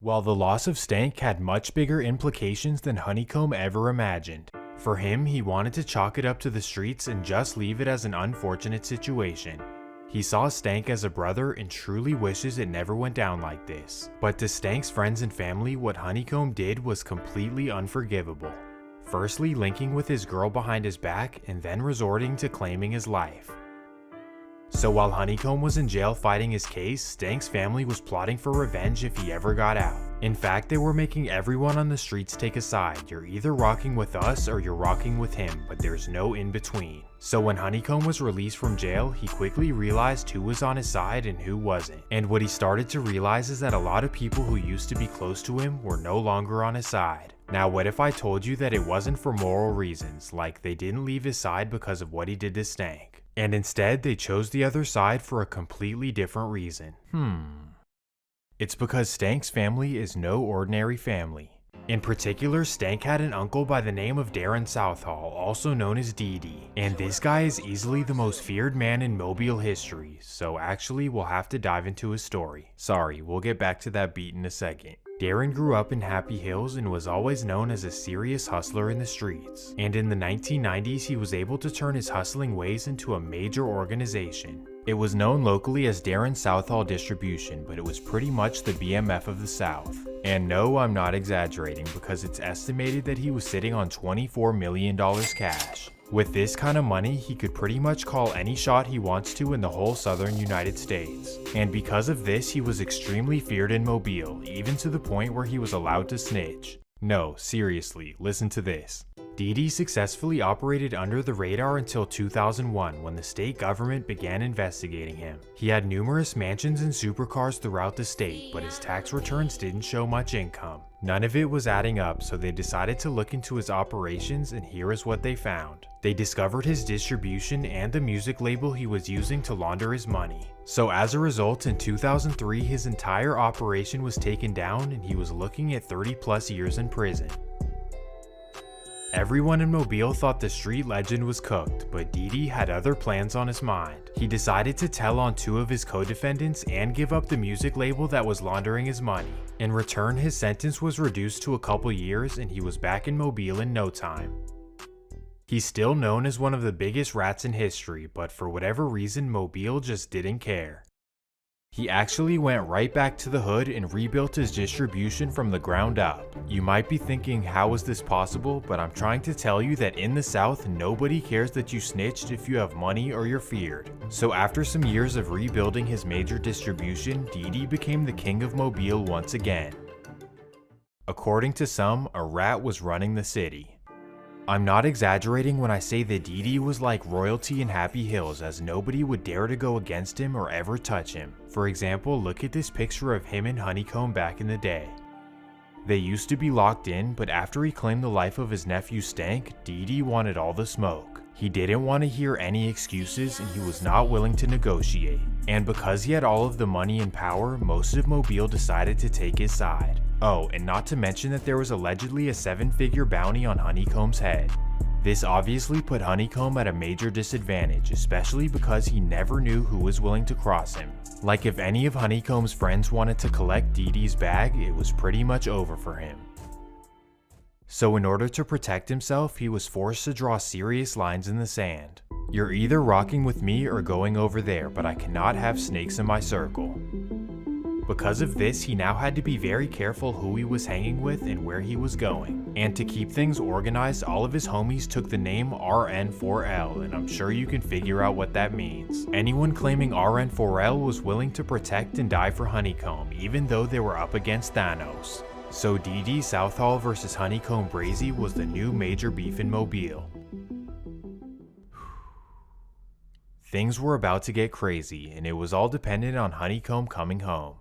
While the loss of Stank had much bigger implications than Honeycomb ever imagined. For him, he wanted to chalk it up to the streets and just leave it as an unfortunate situation. He saw Stank as a brother and truly wishes it never went down like this. But to Stank's friends and family, what Honeycomb did was completely unforgivable. Firstly, linking with his girl behind his back and then resorting to claiming his life. So while Honeycomb was in jail fighting his case, Stank's family was plotting for revenge if he ever got out. In fact, they were making everyone on the streets take a side. You're either rocking with us or you're rocking with him, but there's no in between. So when Honeycomb was released from jail, he quickly realized who was on his side and who wasn't. And what he started to realize is that a lot of people who used to be close to him were no longer on his side. Now what if I told you that it wasn't for moral reasons, like they didn't leave his side because of what he did to Stank, and instead they chose the other side for a completely different reason? It's because Stank's family is no ordinary family. In particular, Stank had an uncle by the name of Darren Southhall, also known as DD, and this guy is easily the most feared man in Mobile history, so actually we'll have to dive into his story. Sorry, we'll get back to that beat in a second. Darren grew up in Happy Hills and was always known as a serious hustler in the streets, and in the 1990s he was able to turn his hustling ways into a major organization. It was known locally as Darren Southhall Distribution, but it was pretty much the BMF of the South. And no, I'm not exaggerating, because it's estimated that he was sitting on $24 million cash. With this kind of money, he could pretty much call any shot he wants to in the whole southern United States. And because of this, he was extremely feared in Mobile, even to the point where he was allowed to snitch. No, seriously, listen to this. DD successfully operated under the radar until 2001 when the state government began investigating him. He had numerous mansions and supercars throughout the state, but his tax returns didn't show much income. None of it was adding up, so they decided to look into his operations, and here is what they found. They discovered his distribution and the music label he was using to launder his money. So as a result, in 2003 his entire operation was taken down and he was looking at 30+ years in prison. Everyone in Mobile thought the street legend was cooked, but DD had other plans on his mind. He decided to tell on 2 of his co-defendants and give up the music label that was laundering his money. In return, his sentence was reduced to a couple years and he was back in Mobile in no time. He's still known as one of the biggest rats in history, but for whatever reason, Mobile just didn't care. He actually went right back to the hood and rebuilt his distribution from the ground up. You might be thinking, how is this possible? But I'm trying to tell you that in the South, nobody cares that you snitched if you have money or you're feared. So after some years of rebuilding his major distribution, DD became the king of Mobile once again. According to some, a rat was running the city. I'm not exaggerating when I say that DD was like royalty in Happy Hills, as nobody would dare to go against him or ever touch him. For example, look at this picture of him and Honeycomb back in the day. They used to be locked in, but after he claimed the life of his nephew Stank, DD wanted all the smoke. He didn't want to hear any excuses and he was not willing to negotiate. And because he had all of the money and power, most of Mobile decided to take his side. Oh, and not to mention that there was allegedly a 7-figure bounty on Honeycomb's head. This obviously put Honeycomb at a major disadvantage, especially because he never knew who was willing to cross him. Like if any of Honeycomb's friends wanted to collect DD's bag, it was pretty much over for him. So in order to protect himself, he was forced to draw serious lines in the sand. You're either rocking with me or going over there, but I cannot have snakes in my circle. Because of this, he now had to be very careful who he was hanging with and where he was going. And to keep things organized, all of his homies took the name RN4L, and I'm sure you can figure out what that means. Anyone claiming RN4L was willing to protect and die for Honeycomb, even though they were up against Thanos. So DD Southhall vs Honeycomb Brazy was the new major beef in Mobile. Things were about to get crazy, and it was all dependent on Honeycomb coming home.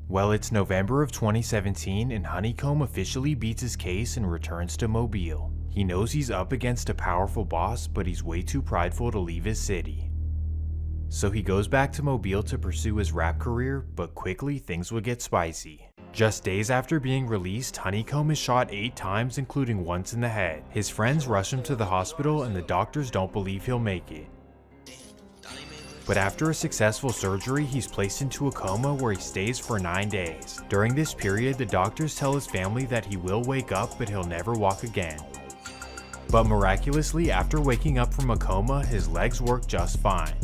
Well, it's November of 2017 and Honeycomb officially beats his case and returns to Mobile. He knows he's up against a powerful boss, but he's way too prideful to leave his city. So he goes back to Mobile to pursue his rap career, but quickly things would get spicy. Just days after being released, Honeycomb is shot 8 times, including once in the head. His friends rush him to the hospital and the doctors don't believe he'll make it. But after a successful surgery, he's placed into a coma where he stays for 9 days. During this period, the doctors tell his family that he will wake up, but he'll never walk again. But miraculously, after waking up from a coma, his legs work just fine.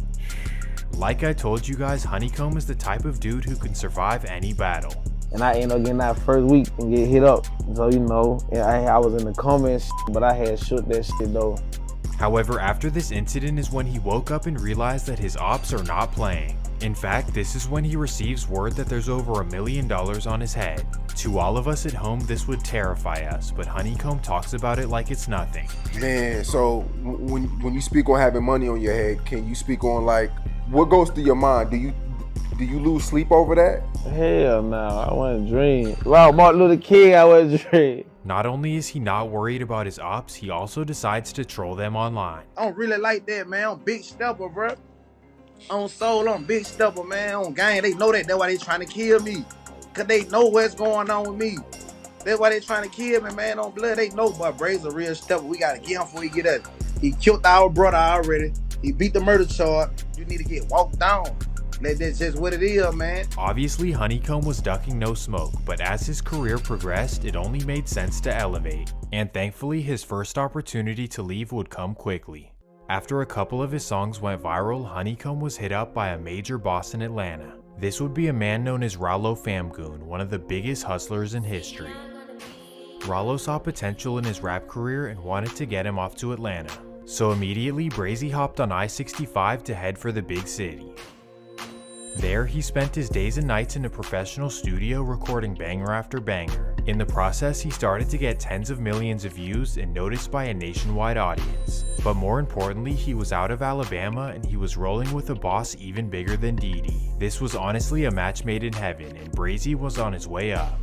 Like I told you guys, Honeycomb is the type of dude who can survive any battle. And I ended up getting that first week and get hit up. So, you know, I was in the coma and shit, but I had shook that shit though. However, after this incident is when he woke up and realized that his ops are not playing. In fact, this is when he receives word that there's over $1 million on his head. To all of us at home, this would terrify us, but Honeycomb talks about it like it's nothing. Man, so when you speak on having money on your head, can you speak on like, what goes through your mind? Do you lose sleep over that? Hell no, I wasn't dream. Wow, Martin Luther King, I wasn't dream. Not only is he not worried about his ops, he also decides to troll them online. I don't really like that, man. I'm big stepper, bro. On soul, I'm big stepper, man. On gang, they know that. That's why they trying to kill me. Cause they know what's going on with me. That's why they trying to kill me, man. On blood, they know, but Bray's a real stepper. We gotta get him before he get us. He killed our brother already. He beat the murder charge. You need to get walked down. That's just what it is, man. Obviously, Honeycomb was ducking no smoke, but as his career progressed, it only made sense to elevate. And thankfully, his first opportunity to leave would come quickly. After a couple of his songs went viral, Honeycomb was hit up by a major boss in Atlanta. This would be a man known as Rollo Famgoon, one of the biggest hustlers in history. Rollo saw potential in his rap career and wanted to get him off to Atlanta. So immediately, Brazy hopped on I-65 to head for the big city. There, he spent his days and nights in a professional studio recording banger after banger. In the process, he started to get tens of millions of views and noticed by a nationwide audience. But more importantly, he was out of Alabama and he was rolling with a boss even bigger than Didi. This was honestly a match made in heaven, and Brazy was on his way up.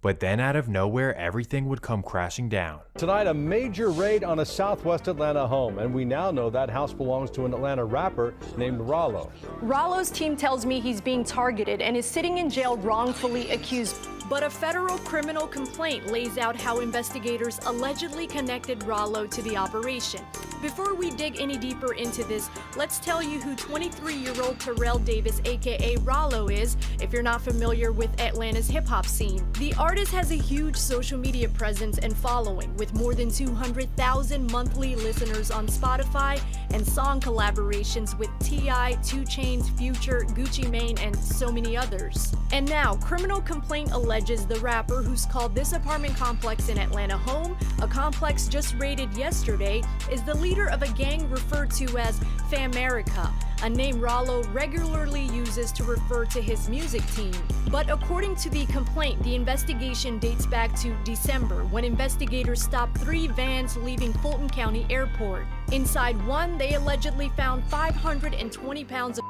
But then out of nowhere, everything would come crashing down. Tonight, a major raid on a Southwest Atlanta home, and we now know that house belongs to an Atlanta rapper named Rollo. Rollo's team tells me he's being targeted and is sitting in jail wrongfully accused. But a federal criminal complaint lays out how investigators allegedly connected Rollo to the operation. Before we dig any deeper into this, let's tell you who 23-year-old Terrell Davis, aka Rollo, is if you're not familiar with Atlanta's hip-hop scene. The artist has a huge social media presence and following, with more than 200,000 monthly listeners on Spotify and song collaborations with T.I., 2 Chainz, Future, Gucci Mane, and so many others. And now, criminal complaint alleges the rapper, who's called this apartment complex in Atlanta home, a complex just raided yesterday, is the leader of a gang referred to as Famerica, a name Rollo regularly uses to refer to his music team. But according to the complaint, the investigation dates back to December, when investigators stopped 3 vans leaving Fulton County Airport. Inside one, they allegedly found 520 pounds of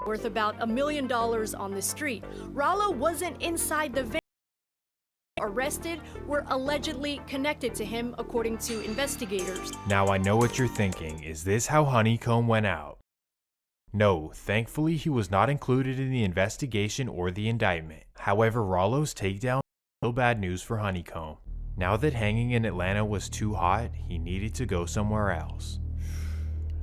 worth about $1 million on the street. Rollo wasn't inside the van. Arrested were allegedly connected to him, according to investigators. Now I know what you're thinking. Is this how Honeycomb went out? No, thankfully he was not included in the investigation or the indictment. However, Rollo's takedown was still bad news for Honeycomb. Now that hanging in Atlanta was too hot, he needed to go somewhere else.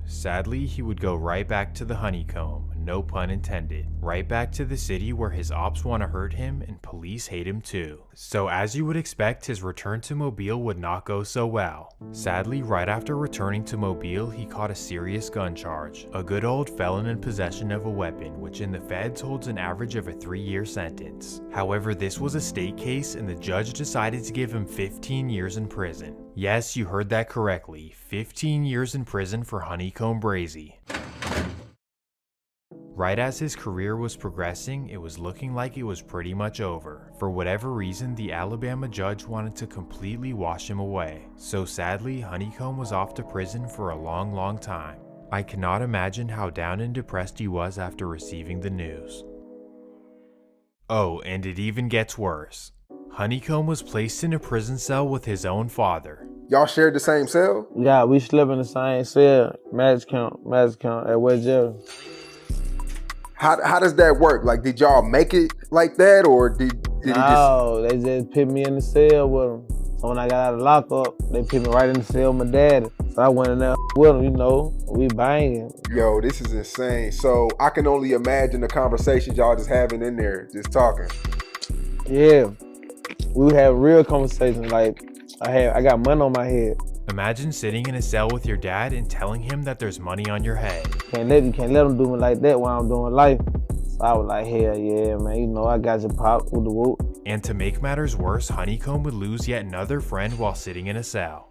Sadly, he would go right back to the Honeycomb, no pun intended. Right back to the city where his ops want to hurt him and police hate him too. So as you would expect, his return to Mobile would not go so well. Sadly, right after returning to Mobile, he caught a serious gun charge. A good old felon in possession of a weapon, which in the feds holds an average of a 3-year sentence. However, this was a state case and the judge decided to give him 15 years in prison. Yes, you heard that correctly. 15 years in prison for Honeycomb Brazy. Right as his career was progressing, it was looking like it was pretty much over. For whatever reason, the Alabama judge wanted to completely wash him away. So sadly, Honeycomb was off to prison for a long time. I cannot imagine how down and depressed he was after receiving the news. Oh, and it even gets worse. Honeycomb was placed in a prison cell with his own father. Y'all shared the same cell? Yeah, we slept in the same cell. Match count at West Jail. How does that work? Like, did y'all make it like that, or did he just? No, they just put me in the cell with him. So when I got out of lockup, they put me right in the cell with my daddy. So I went in there with him, you know, we banging. Yo, this is insane. So I can only imagine the conversations y'all just having in there, just talking. Yeah, we would have real conversations. Like I got money on my head. Imagine sitting in a cell with your dad and telling him that there's money on your head. You can't let them do me like that while I'm doing life. So I was like, hell yeah, man, you know, I got your pop with the whoop. And to make matters worse, Honeycomb would lose yet another friend while sitting in a cell.